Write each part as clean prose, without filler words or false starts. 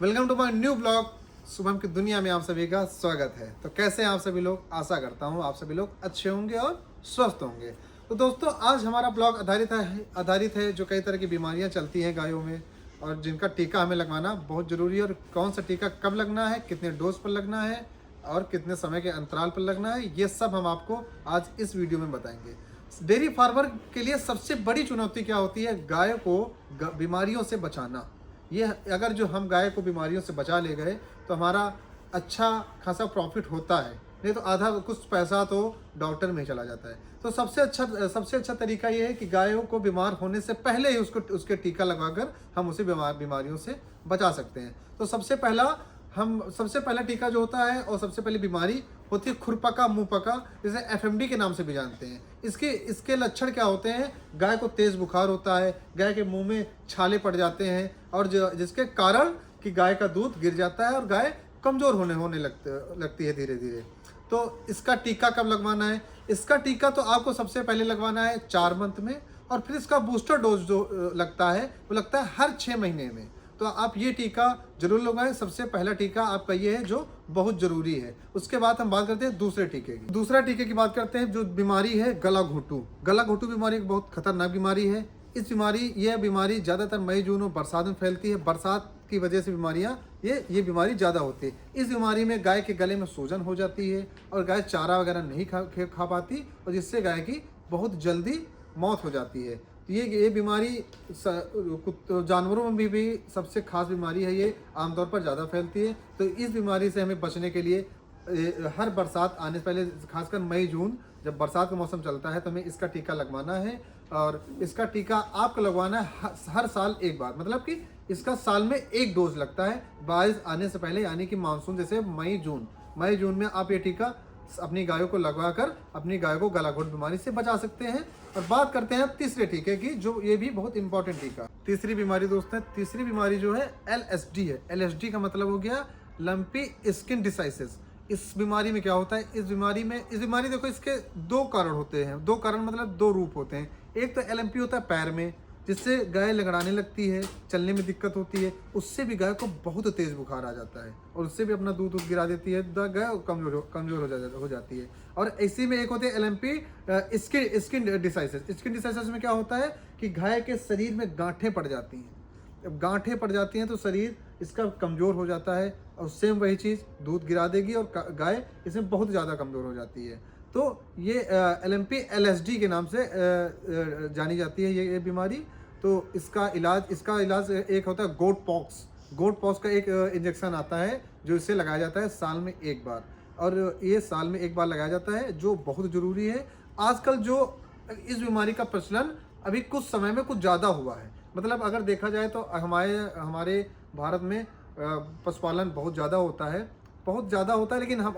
Welcome to my new blog. Shubham की दुनिया में आप सभी का स्वागत है। तो कैसे हैं आप सभी लोग? आशा करता हूं आप सभी लोग अच्छे होंगे और स्वस्थ होंगे। तो दोस्तों, आज हमारा ब्लॉग आधारित है जो कई तरह की बीमारियां चलती हैं गायों में, और जिनका टीका हमें लगवाना बहुत ज़रूरी है। और कौन सा टीका कब लगना है, कितने डोज पर लगना है और कितने समय के अंतराल पर लगना है, ये सब हम आपको आज इस वीडियो में बताएंगे। डेयरी फार्मर के लिए सबसे बड़ी चुनौती क्या होती है? गाय को बीमारियों से बचाना। ये अगर जो हम गाय को बीमारियों से बचा ले गए तो हमारा अच्छा खासा प्रॉफिट होता है, नहीं तो आधा कुछ पैसा तो डॉक्टर में ही चला जाता है। तो सबसे अच्छा तरीका ये है कि गायों को बीमार होने से पहले ही उसके टीका लगवाकर हम उसे बीमारियों से बचा सकते हैं। तो सबसे पहला टीका जो होता है और सबसे पहली बीमारी होती है खुरपका मुंहपका, जिसे एफएमडी के नाम से भी जानते हैं। इसके लक्षण क्या होते हैं? गाय को तेज बुखार होता है, गाय के मुंह में छाले पड़ जाते हैं, और जिसके कारण कि गाय का दूध गिर जाता है और गाय कमजोर होने लगती है धीरे धीरे। तो इसका टीका कब लगवाना है? इसका टीका तो आपको सबसे पहले लगवाना है 4 मंथ में, और फिर इसका बूस्टर डोज जो लगता है वो लगता है हर 6 महीने में। तो आप ये टीका जरूर लगवाएं। सबसे पहला टीका आपका ये है जो बहुत जरूरी है। उसके बाद हम बात करते हैं दूसरे टीके की। दूसरा टीके की बात करते हैं जो बीमारी है गला घोटू। गला घोटू बीमारी एक बहुत खतरनाक बीमारी है। यह बीमारी ज़्यादातर मई जून और बरसात में फैलती है। बरसात की वजह से ये बीमारी ज़्यादा होती है। इस बीमारी में गाय के गले में सूजन हो जाती है और गाय चारा वगैरह नहीं खा पाती, और जिससे गाय की बहुत जल्दी मौत हो जाती है। तो ये बीमारी जानवरों में भी सबसे खास बीमारी है। ये आमतौर पर ज़्यादा फैलती है। तो इस बीमारी से हमें बचने के लिए हर बरसात आने से पहले, खासकर मई जून जब बरसात का मौसम चलता है, तो हमें इसका टीका लगवाना है। और इसका टीका आपको लगवाना है हर साल एक बार, मतलब कि इसका साल में एक डोज लगता है बारिश आने से पहले, यानी कि मानसून जैसे मई जून में आप ये टीका अपनी गायों को लगवाकर अपनी गाय को गलाघोट बीमारी से बचा सकते हैं। और बात करते हैं तीसरे टीके की, जो ये भी बहुत इंपॉर्टेंट टीका। तीसरी बीमारी दोस्तों, तीसरी बीमारी जो है एलएसडी है। एलएसडी का मतलब हो गया लंपी स्किन डिसीज। इस बीमारी में क्या होता है? इस बीमारी देखो, इसके 2 कारण होते हैं। 2 कारण मतलब 2 रूप होते हैं। एक तो एलएमपी होता है पैर में, जिससे गाय लगड़ाने लगती है, चलने में दिक्कत होती है। उससे भी गाय को बहुत तेज बुखार आ जाता है और उससे भी अपना दूध गिरा देती है, गाय कमजोर हो जाती है। और इसी में एक होते हैं LMP skin disease. Skin disease में क्या होता है कि गाय के शरीर में गांठें पड़ जाती हैं। जब गांठें पड़ जाती हैं तो शरीर इसका कमज़ोर हो जाता है, और सेम वही चीज़ दूध गिरा देगी और गाय इसमें बहुत ज़्यादा कमज़ोर हो जाती है। तो ये एलएमपी एलएसडी के नाम से जानी जाती है ये बीमारी। तो इसका इलाज एक होता है गोट पॉक्स का एक इंजेक्शन आता है जो इससे लगाया जाता है साल में एक बार, और ये साल में एक बार लगाया जाता है, जो बहुत ज़रूरी है। आजकल जो इस बीमारी का प्रचलन अभी कुछ समय में कुछ ज़्यादा हुआ है। मतलब अगर देखा जाए तो हमारे भारत में पशुपालन बहुत ज़्यादा होता है, लेकिन हम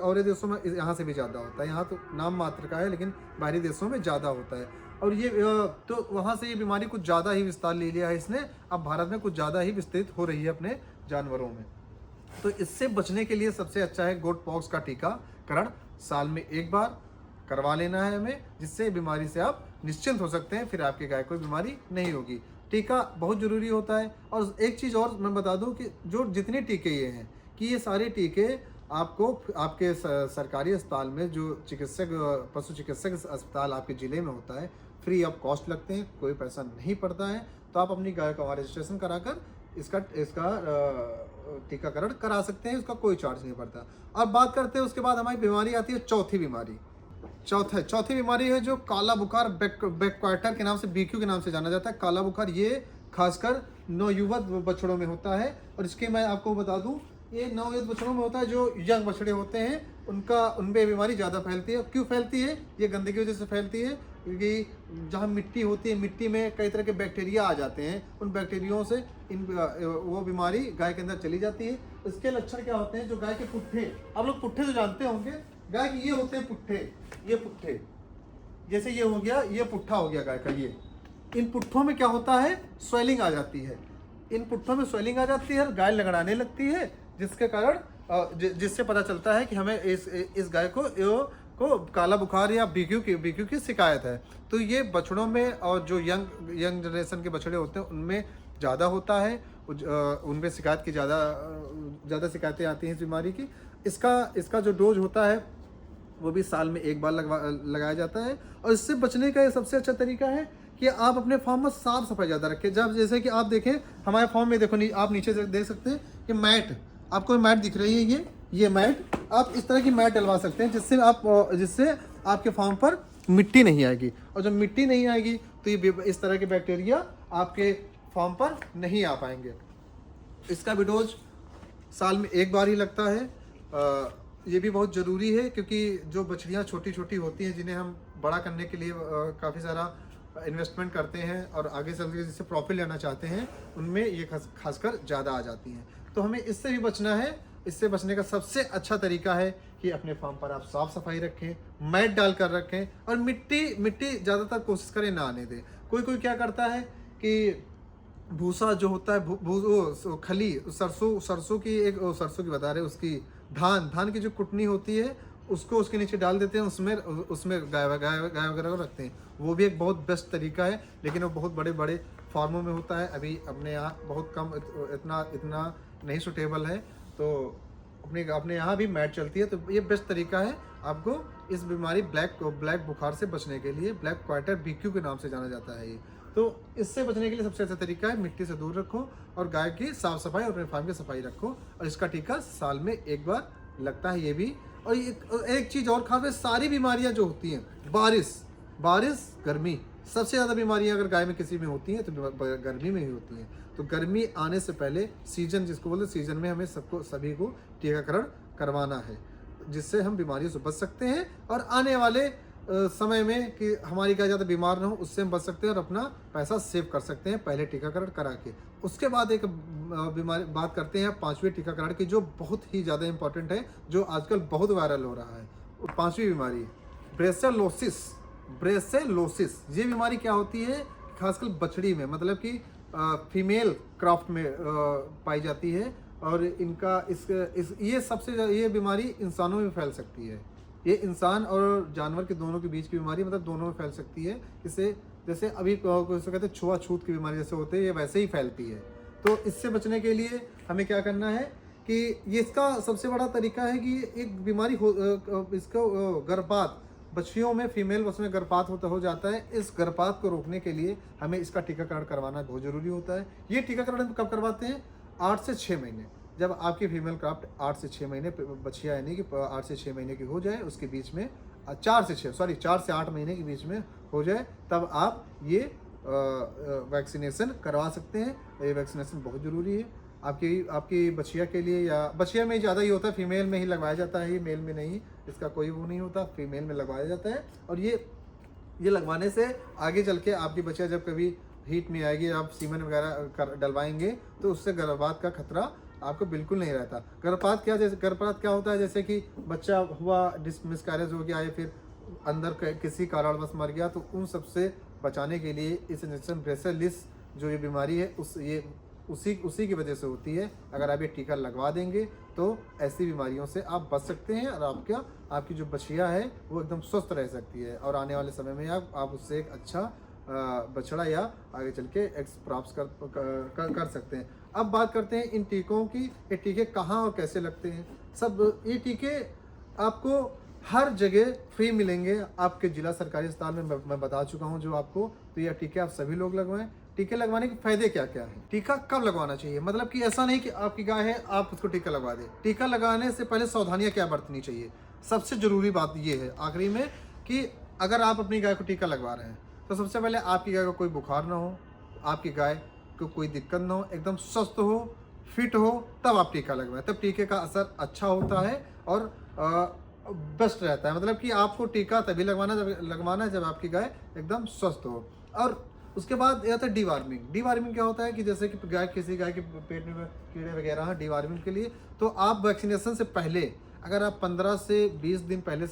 और देशों में यहाँ से भी ज़्यादा होता है। यहाँ तो नाम मात्र का है, लेकिन बाहरी देशों में ज़्यादा होता है। और ये तो वहाँ से ये बीमारी कुछ ज़्यादा ही विस्तार ले लिया है इसने। अब भारत में कुछ ज़्यादा ही विस्तृत हो रही है अपने जानवरों में। तो इससे बचने के लिए सबसे अच्छा है गोट पॉक्स का टीकाकरण साल में एक बार करवा लेना है हमें, जिससे बीमारी से आप निश्चिंत हो सकते हैं। फिर आपकी गाय को बीमारी नहीं होगी। टीका बहुत ज़रूरी होता है। और एक चीज़ और मैं बता दूं कि जो जितने टीके ये हैं, कि ये सारे टीके आपको आपके सरकारी अस्पताल में, जो पशु चिकित्सक अस्पताल आपके ज़िले में होता है, फ्री ऑफ कॉस्ट लगते हैं, कोई पैसा नहीं पड़ता है। तो आप अपनी गाय का रजिस्ट्रेशन कराकर इसका टीकाकरण करा सकते हैं, इसका कोई चार्ज नहीं पड़ता। अब बात करते हैं, उसके बाद हमारी बीमारी आती है चौथी बीमारी है जो काला बुखार, बैकवाटर के नाम से, BQ के नाम से जाना जाता है। काला बुखार ये खासकर नवयुवक बछड़ों में होता है। और इसके मैं आपको बता दूं, ये नवयुवक बछड़ों में होता है। जो यंग बछड़े होते हैं उनपे बीमारी ज़्यादा फैलती है। क्यों फैलती है? ये गंदगी की वजह से फैलती है, क्योंकि जहाँ मिट्टी होती है, मिट्टी में कई तरह के बैक्टीरिया आ जाते हैं। उन बैक्टीरियों से वो बीमारी गाय के अंदर चली जाती है। इसके लक्षण क्या होते हैं? जो गाय के पुट्ठे, आप लोग पुट्ठे तो जानते होंगे, गाय के ये होते हैं पुट्ठे, जैसे ये हो गया, ये पुट्ठा हो गया गाय का। ये इन पुट्ठों में क्या होता है? स्वेलिंग आ जाती है। इन पुट्ठों में स्वेलिंग आ जाती है और गाय लगड़ाने लगती है, जिसके कारण जिससे पता चलता है कि हमें इस गाय को काला बुखार या बीक्यू की शिकायत है। तो ये बछड़ों में और जो यंग जनरेशन के बछड़े होते हैं उनमें ज़्यादा होता है। उन पे शिकायत की ज़्यादा शिकायतें आती हैं इस बीमारी की। इसका जो डोज होता है वो भी साल में एक बार लगाया जाता है। और इससे बचने का ये सबसे अच्छा तरीका है कि आप अपने फार्म में साफ सफाई ज़्यादा रखें। जब जैसे कि आप देखें हमारे फार्म में, देखो आप नीचे से देख सकते हैं कि मैट, आपको मैट दिख रही है, ये मैट, आप इस तरह की मैट डलवा सकते हैं जिससे आपके फार्म पर मिट्टी नहीं आएगी। और जब मिट्टी नहीं आएगी तो ये इस तरह के बैक्टीरिया आपके फार्म पर नहीं आ पाएंगे। इसका भी डोज साल में एक बार ही लगता है। ये भी बहुत ज़रूरी है क्योंकि जो बछड़ियाँ छोटी छोटी होती हैं जिन्हें हम बड़ा करने के लिए काफ़ी सारा इन्वेस्टमेंट करते हैं और आगे चल के जिससे प्रॉफिट लेना चाहते हैं, उनमें ये खासकर ज़्यादा आ जाती हैं। तो हमें इससे भी बचना है। इससे बचने का सबसे अच्छा तरीका है कि अपने फार्म पर आप साफ़ सफाई रखें, मैट डाल कर रखें और मिट्टी ज़्यादातर कोशिश करें ना आने दें। कोई क्या करता है कि भूसा जो होता है, खली, सरसों की बता रहे, उसकी धान की जो कुटनी होती है उसको उसके नीचे डाल देते हैं, उसमें गाय वगैरह को रखते हैं। वो भी एक बहुत बेस्ट तरीका है, लेकिन वो बहुत बड़े फार्मों में होता है। अभी अपने यहाँ बहुत कम, इतना नहीं सूटेबल है। तो अपने यहाँ भी मैट चलती है। तो ये बेस्ट तरीका है आपको इस बीमारी ब्लैक बुखार से बचने के लिए। ब्लैक क्वार्टर BQ के नाम से जाना जाता है ये। तो इससे बचने के लिए सबसे अच्छा तरीका है मिट्टी से दूर रखो और गाय की साफ सफाई और अपने फार्म की सफाई रखो। और इसका टीका साल में एक बार लगता है ये भी। और एक चीज़ और खास है, सारी बीमारियां जो होती हैं, बारिश गर्मी, सबसे ज़्यादा बीमारियां अगर गाय में किसी में होती हैं तो गर्मी में ही होती हैं। तो गर्मी आने से पहले सीजन, जिसको बोलते हैं, सीजन में हमें सभी को टीकाकरण करवाना है, जिससे हम बीमारियों से बच सकते हैं और आने वाले समय में कि हमारी गाय ज़्यादा बीमार ना हो, उससे हम बच सकते हैं और अपना पैसा सेव कर सकते हैं पहले टीकाकरण करा के। उसके बाद एक बात करते हैं 5वें टीकाकरण की, जो बहुत ही ज़्यादा इंपॉर्टेंट है, जो आजकल बहुत वायरल हो रहा है। 5वीं बीमारी ब्रेसेलोसिस। ये बीमारी क्या होती है? खासकर बछड़ी में, मतलब कि फीमेल क्राफ्ट में पाई जाती है। और ये बीमारी इंसानों में फैल सकती है। ये इंसान और जानवर के दोनों के बीच की बीमारी, मतलब दोनों में फैल सकती है। इससे जैसे अभी कहते हैं छुआछूत की बीमारी जैसे होते हैं, ये वैसे ही फैलती है। तो इससे बचने के लिए हमें क्या करना है कि ये इसका सबसे बड़ा तरीका है कि एक बीमारी इसका गर्भपात, बच्चियों में, फीमेल उसमें गर्भपात हो जाता है। इस गर्भपात को रोकने के लिए हमें इसका टीकाकरण करवाना बहुत ज़रूरी होता है। ये टीकाकरण कब करवाते हैं? 8 से 6 महीने। जब आपकी फीमेल क्राफ्ट 8 से 6 महीने, बच्चियाँ यानी कि 8 से 6 महीने की हो जाए, उसके बीच में 4 से 8 महीने के बीच में हो जाए, तब आप ये वैक्सीनेशन करवा सकते हैं। ये वैक्सीनेशन बहुत ज़रूरी है आपकी बच्चिया के लिए। या बच्चिया में ज़्यादा ही होता है, फीमेल में ही लगवाया जाता है, ये मेल में नहीं, इसका कोई वो नहीं होता, फीमेल में लगवाया जाता है। और ये लगवाने से आगे चल के आपकी बच्चिया जब कभी हीट में आएगी, आप सीमन वगैरह डलवाएंगे, तो उससे गर्भपात का खतरा आपको बिल्कुल नहीं रहता। गर्भपात क्या होता है? जैसे कि बच्चा हुआ, मिसकैरेज हो गया या फिर अंदर किसी कारणवश मर गया, तो उन सबसे बचाने के लिए इस इंजेक्शन ब्रेसेलिस जो ये बीमारी है उसी की वजह से होती है। अगर आप ये टीका लगवा देंगे तो ऐसी बीमारियों से आप बच सकते हैं और आपकी जो बछिया है वो एकदम स्वस्थ रह सकती है। और आने वाले समय में आप उससे एक अच्छा बछड़ा या आगे चल के एग्स प्राप्त कर सकते हैं। अब बात करते हैं इन टीकों की। ये टीके कहाँ और कैसे लगते हैं? ये टीके आपको हर जगह फ्री मिलेंगे। आपके जिला सरकारी अस्पताल में मैं बता चुका हूँ जो आपको। तो ये टीके आप सभी लोग लगवाएं। टीके लगवाने के फायदे क्या क्या है? टीका कब लगवाना चाहिए? मतलब कि ऐसा नहीं कि आपकी गाय है आप उसको टीका लगवा दें। टीका लगाने से पहले सावधानियां क्या बरतनी चाहिए? सबसे जरूरी बात ये है आखिरी में कि अगर आप अपनी गाय को टीका लगवा रहे हैं तो सबसे पहले आपकी गाय को कोई बुखार ना हो, आपकी गाय को कोई दिक्कत ना हो, एकदम स्वस्थ हो, फिट हो, तब आप टीका लगवाएं। तब टीके का असर अच्छा होता है और बेस्ट रहता है। मतलब कि आपको टीका तभी लगवाना जब आपकी गाय एकदम स्वस्थ हो। और उसके बाद यह आता है डीवार्मिंग। डीवार्मिंग क्या होता है कि जैसे कि किसी गाय के पेट में कीड़े वगैरह हैं, डीवार्मिंग के लिए तो आप वैक्सीनेशन से पहले अगर आप 15 से 20 दिन पहले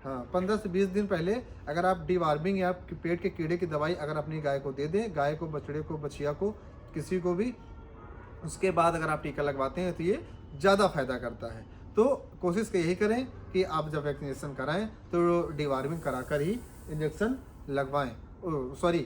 15 से 20 दिन पहले अगर आप डीवार्मिंग या पेट के कीड़े की दवाई अगर अपनी गाय को दे दें, गाय को, बछड़े को, बछिया को, किसी को भी, उसके बाद अगर आप टीका लगवाते हैं तो ये ज़्यादा फायदा करता है। तो कोशिश यही करें कि आप जब वैक्सीनेशन कराएं तो डीवार्मिंग कराकर ही इंजेक्शन लगवाएं,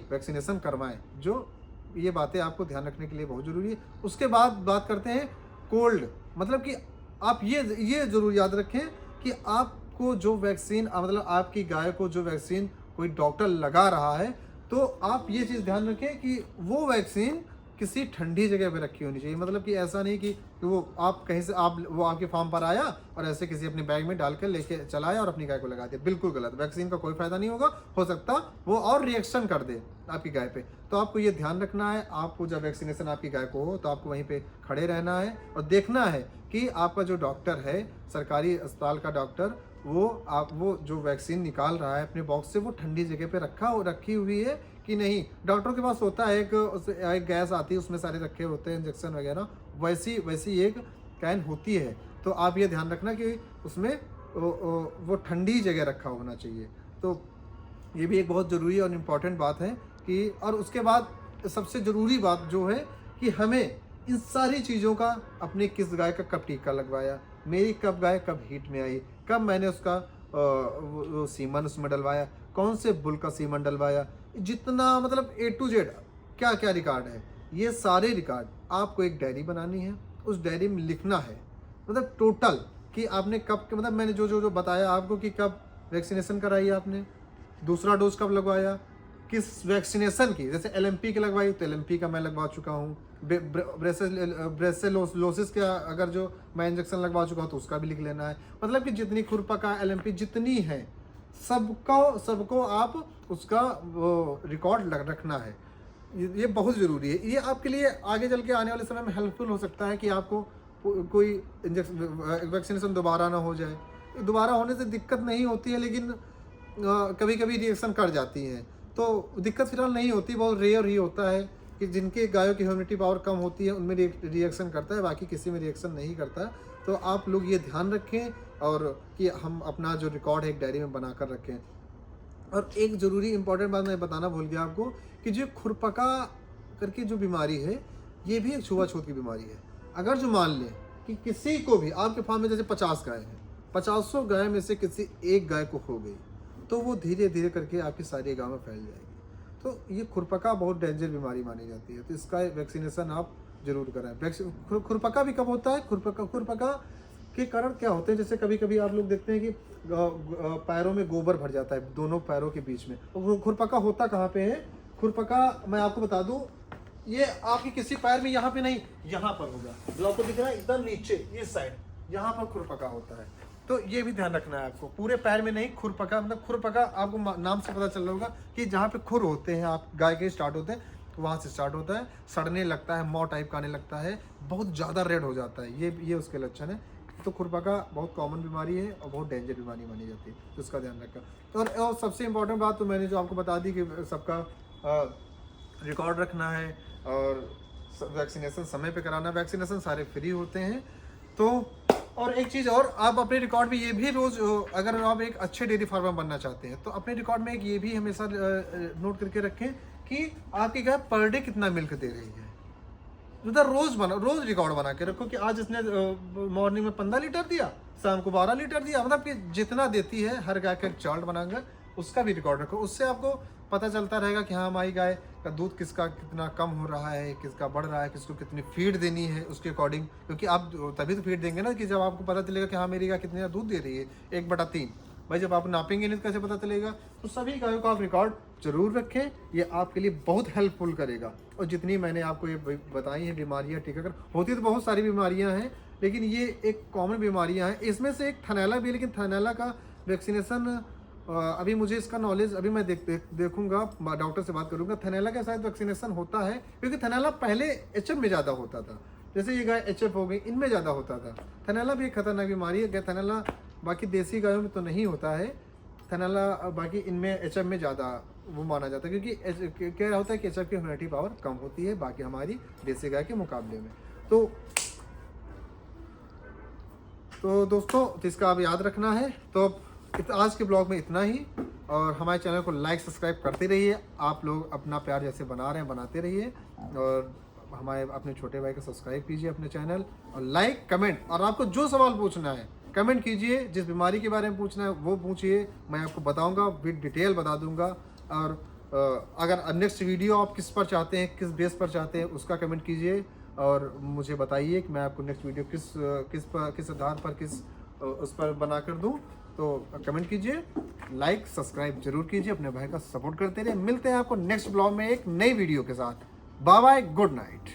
वैक्सीनेशन करवाएं, जो ये बातें आपको ध्यान रखने के लिए बहुत ज़रूरी है। उसके बाद बात करते हैं कोल्ड, मतलब कि आप ये ज़रूर याद रखें कि आपको जो वैक्सीन मतलब आपकी गाय को जो वैक्सीन कोई डॉक्टर लगा रहा है, तो आप ये चीज़ ध्यान रखें कि वो वैक्सीन किसी ठंडी जगह पे रखी होनी चाहिए। मतलब कि ऐसा नहीं कि वो आप कहीं से वो आपके फार्म पर आया और ऐसे किसी अपने बैग में डाल कर लेके चला आया और अपनी गाय को लगा दिया। बिल्कुल गलत, वैक्सीन का कोई फायदा नहीं होगा, हो सकता वो और रिएक्शन कर दे आपकी गाय पे। तो आपको ये ध्यान रखना है, आपको जब वैक्सीनेशन आपकी गाय को हो तो आपको वहीं पे खड़े रहना है और देखना है कि आपका जो डॉक्टर है, सरकारी अस्पताल का डॉक्टर, वो जो वैक्सीन निकाल रहा है अपने बॉक्स से, वो ठंडी जगह पे रखी हुई है कि नहीं। डॉक्टरों के पास होता है एक गैस आती है, उसमें सारे रखे होते हैं इंजेक्शन वगैरह, वैसी एक कैन होती है। तो आप ये ध्यान रखना कि उसमें वो ठंडी जगह रखा होना चाहिए। तो ये भी एक बहुत ज़रूरी और इम्पॉर्टेंट बात है कि, और उसके बाद सबसे ज़रूरी बात जो है कि हमें इन सारी चीज़ों का अपने किस गाय का कब टीका लगवाया, मेरी कब गाय कब हीट में आई, कब मैंने उसका वो सीमन उसमें डलवाया, कौन से बुल का सीमन डलवाया, जितना मतलब A to Z क्या क्या रिकॉर्ड है, ये सारे रिकॉर्ड आपको एक डायरी बनानी है। उस डायरी में लिखना है मतलब टोटल कि आपने कब, मतलब मैंने जो बताया आपको कि कब वैक्सीनेशन कराई आपने, दूसरा डोज कब लगवाया, किस वैक्सीनेशन की, जैसे LMP की लगवाई तो LMP का मैं लगवा चुका हूँ, ब्रेसेलोसिस का अगर जो मैं इंजेक्शन लगवा चुका हूँ तो उसका भी लिख लेना है। मतलब कि जितनी खुरपका LMP जितनी है सबको आप उसका रिकॉर्ड रखना है। ये बहुत ज़रूरी है। ये आपके लिए आगे चल के आने वाले समय में हेल्पफुल हो सकता है कि आपको कोई इंजेक्शन वैक्सीनेशन दोबारा ना हो जाए। दोबारा होने से दिक्कत नहीं होती है, लेकिन कभी कभी रिएक्शन कर जाती हैं, तो दिक्कत फिलहाल नहीं होती, बहुत रेयर ही होता है कि जिनके गायों की ह्यूमिडिटी पावर कम होती है उनमें रिएक्शन करता है, बाकी किसी में रिएक्शन नहीं करता। तो आप लोग ये ध्यान रखें और कि हम अपना जो रिकॉर्ड है एक डायरी में बना कर रखें। और एक ज़रूरी इंपॉर्टेंट बात मैं बताना भूल गया आपको कि जो खुरपका करके जो बीमारी है, ये भी एक छुआछूत की बीमारी है। अगर जो मान लें कि किसी को भी आपके फार्म में जैसे 50 गाय हैं, 50 गाय में से किसी एक गाय को हो गई तो वो धीरे धीरे करके आपकी सारी गाँव में फैल जाएगी। तो ये खुरपका बहुत डेंजर बीमारी मानी जाती है, तो इसका वैक्सीनेशन आप जरूर कराएं। खुरपका भी कब होता है, खुरपका के कारण क्या होते हैं, जैसे कभी कभी आप लोग देखते हैं कि पैरों में गोबर भर जाता है दोनों पैरों के बीच में। तो खुरपका होता कहाँ पे है, खुरपका मैं आपको बता दूं, ये आपके किसी पैर में यहाँ पे नहीं, यहाँ पर होगा, जो आपको दिख रहा है एकदम नीचे इस साइड, यहाँ पर खुरपका होता है। तो ये भी ध्यान रखना है आपको, पूरे पैर में नहीं, खुरपका मतलब खुरपका आपको नाम से पता चल रहा होगा कि जहाँ पे खुर होते हैं आप गाय के स्टार्ट होते हैं, तो वहाँ से स्टार्ट होता है, सड़ने लगता है, मौ टाइप का आने लगता है, बहुत ज़्यादा रेड हो जाता है, ये उसके लक्षण है। तो खुरपका बहुत कॉमन बीमारी है और बहुत डेंजर बीमारी मानी जाती है, तो उसका ध्यान रखा। और सबसे इम्पोर्टेंट बात तो मैंने जो आपको बता दी कि सबका रिकॉर्ड रखना है और वैक्सीनेशन समय पे कराना। वैक्सीनेशन सारे फ्री होते हैं। तो और एक चीज़ और, आप अपने रिकॉर्ड में ये भी रोज़, अगर आप एक अच्छे डेयरी फार्मर बनना चाहते हैं तो अपने रिकॉर्ड में एक ये भी हमेशा नोट करके रखें कि आपकी गाय पर डे कितना मिल्क दे रही है। उधर रोज रिकॉर्ड बना के रखो कि आज इसने मॉर्निंग में 15 लीटर दिया, शाम को 12 लीटर दिया, मतलब कि जितना देती है हर गाय का एक चार्ट बनाकर उसका भी रिकॉर्ड रखो। उससे आपको पता चलता रहेगा कि हाँ हमारी गाय का दूध किसका कितना कम हो रहा है, किसका बढ़ रहा है, किसको कितनी फीड देनी है उसके अकॉर्डिंग। क्योंकि आप तभी तो फीड देंगे ना कि जब आपको पता चलेगा कि हाँ मेरी गाय कितना दूध दे रही है, 1/3। भाई जब आप नापेंगे नहीं तो कैसे पता चलेगा। तो सभी गायों का आप रिकॉर्ड जरूर रखें, ये आपके लिए बहुत हेल्पफुल करेगा। और जितनी मैंने आपको ये बताई हैं बीमारियाँ, टीकाकरण होती तो बहुत सारी बीमारियाँ हैं, लेकिन ये एक कॉमन बीमारियाँ हैं। इसमें से एक थनैला भी है, लेकिन थनैला का वैक्सीनेशन अभी मुझे इसका नॉलेज, अभी मैं देखूंगा, डॉक्टर से बात करूंगा। थनैला का शायद वैक्सीनेशन होता है, क्योंकि थनैला पहले HF में ज़्यादा होता था, जैसे ये गाय HF हो गई, इनमें ज़्यादा होता था। थनैला भी एक खतरनाक बीमारी है। थनैला बाकी देसी गायों में तो नहीं होता है थनैला, बाकी इनमें HF में ज़्यादा वो माना जाता है, क्योंकि क्या होता है कि HF की इम्यूनिटी पावर कम होती है बाकी हमारी देसी गाय के मुकाबले में। तो दोस्तों इसका आप याद रखना है। तो आज के ब्लॉग में इतना ही, और हमारे चैनल को लाइक सब्सक्राइब करते रहिए। आप लोग अपना प्यार जैसे बना रहे हैं बनाते रहिए, और हमारे अपने छोटे भाई को सब्सक्राइब कीजिए अपने चैनल, और लाइक कमेंट, और आपको जो सवाल पूछना है कमेंट कीजिए, जिस बीमारी के बारे में पूछना है वो पूछिए, मैं आपको बताऊंगा, विद डिटेल बता दूंगा। और अगर नेक्स्ट वीडियो आप किस पर चाहते हैं, किस बेस पर चाहते हैं, उसका कमेंट कीजिए और मुझे बताइए कि मैं आपको नेक्स्ट वीडियो किस आधार पर, उस पर बना कर दूँ। तो कमेंट कीजिए, लाइक सब्सक्राइब जरूर कीजिए, अपने भाई का सपोर्ट करते रहिए। मिलते हैं आपको नेक्स्ट ब्लॉग में एक नई वीडियो के साथ। Bye bye, good night.